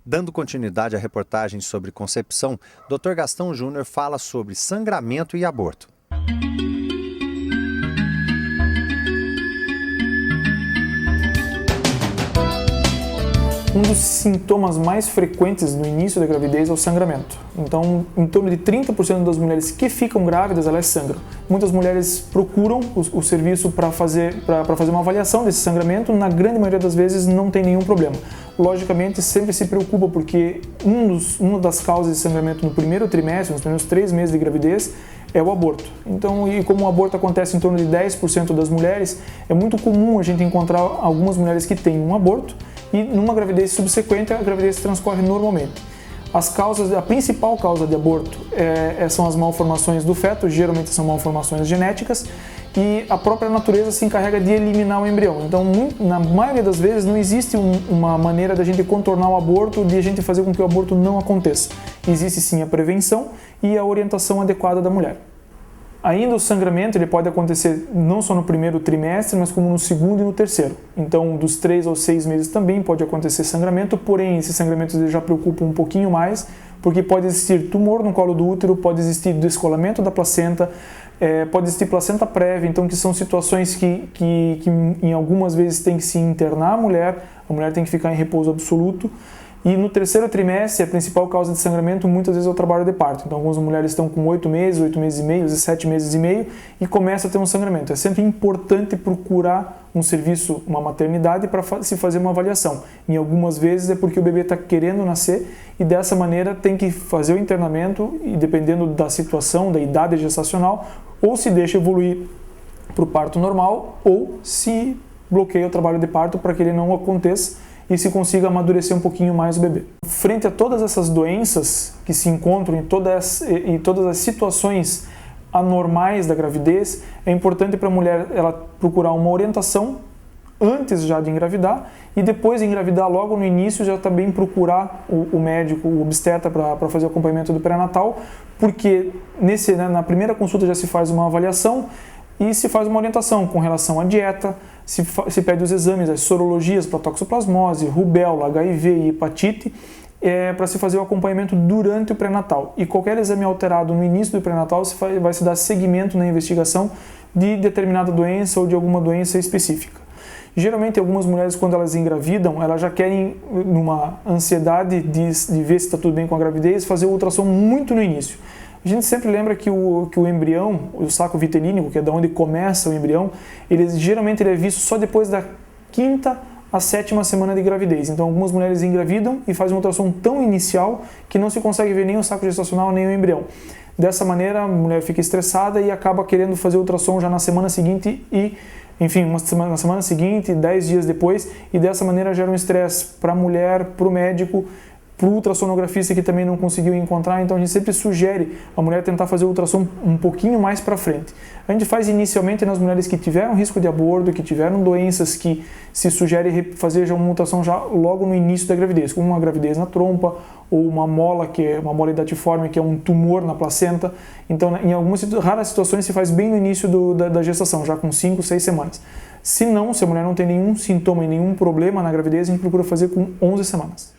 Dando continuidade à reportagem sobre concepção, Dr. Gastão Júnior fala sobre sangramento e aborto. Um dos sintomas mais frequentes no início da gravidez é o sangramento. Então, em torno de 30% das mulheres que ficam grávidas, elas sangram. Muitas mulheres procuram o serviço para fazer uma avaliação desse sangramento. Na grande maioria das vezes não tem nenhum problema. Logicamente, sempre se preocupa porque uma das causas de sangramento no primeiro trimestre, nos primeiros 3 meses de gravidez, é o aborto. Então, e como o aborto acontece em torno de 10% das mulheres, é muito comum a gente encontrar algumas mulheres que têm um aborto e numa gravidez subsequente a gravidez transcorre normalmente. A principal causa de aborto são as malformações do feto, geralmente são malformações genéticas, e a própria natureza se encarrega de eliminar o embrião. Então, na maioria das vezes, não existe uma maneira da gente contornar o aborto, de a gente fazer com que o aborto não aconteça. Existe sim a prevenção e a orientação adequada da mulher. Ainda o sangramento ele pode acontecer não só no primeiro trimestre, mas como no segundo e no terceiro. Então, dos 3 aos 6 meses também pode acontecer sangramento, porém, esses sangramentos já preocupam um pouquinho mais, porque pode existir tumor no colo do útero, pode existir descolamento da placenta, pode existir placenta prévia, então que são situações que em algumas vezes tem que se internar a mulher tem que ficar em repouso absoluto. E no terceiro trimestre, a principal causa de sangramento muitas vezes é o trabalho de parto. Então, algumas mulheres estão com 8 meses e meio, 7 meses e meio e começa a ter um sangramento. É sempre importante procurar um serviço, uma maternidade, para se fazer uma avaliação. Em algumas vezes é porque o bebê está querendo nascer e dessa maneira tem que fazer o internamento e dependendo da situação, da idade gestacional, ou se deixa evoluir para o parto normal ou se bloqueia o trabalho de parto para que ele não aconteça e se consiga amadurecer um pouquinho mais o bebê. Frente a todas essas doenças que se encontram em todas as situações anormais da gravidez, é importante para a mulher ela procurar uma orientação antes já de engravidar e depois de engravidar logo no início já também procurar o médico, o obstetra para fazer o acompanhamento do pré-natal, porque na primeira consulta já se faz uma avaliação e se faz uma orientação com relação à dieta, se pede os exames, as sorologias para toxoplasmose, rubéola, HIV e hepatite, para se fazer o acompanhamento durante o pré-natal. E qualquer exame alterado no início do pré-natal vai se dar seguimento na investigação de determinada doença ou de alguma doença específica. Geralmente, algumas mulheres, quando elas engravidam, elas já querem, numa ansiedade de ver se está tudo bem com a gravidez, fazer o ultrassom muito no início. A gente sempre lembra que o embrião, o saco vitelínico, que é da onde começa o embrião, geralmente ele é visto só depois da 5ª à 7ª semana de gravidez. Então, algumas mulheres engravidam e fazem uma ultrassom tão inicial que não se consegue ver nem o saco gestacional nem o embrião. Dessa maneira, a mulher fica estressada e acaba querendo fazer ultrassom já na semana seguinte na semana seguinte, 10 dias depois, e dessa maneira gera um estresse para a mulher, para o médico, para o ultrassonografista que também não conseguiu encontrar, então a gente sempre sugere a mulher tentar fazer o ultrassom um pouquinho mais para frente. A gente faz inicialmente nas mulheres que tiveram risco de aborto, que tiveram doenças que se sugere fazer já uma ultrassom já logo no início da gravidez, como uma gravidez na trompa ou uma mola, que é uma mola hidatiforme, que é um tumor na placenta. Então, em algumas raras situações se faz bem no início da gestação, já com 5, 6 semanas. Se a mulher não tem nenhum sintoma e nenhum problema na gravidez, a gente procura fazer com 11 semanas.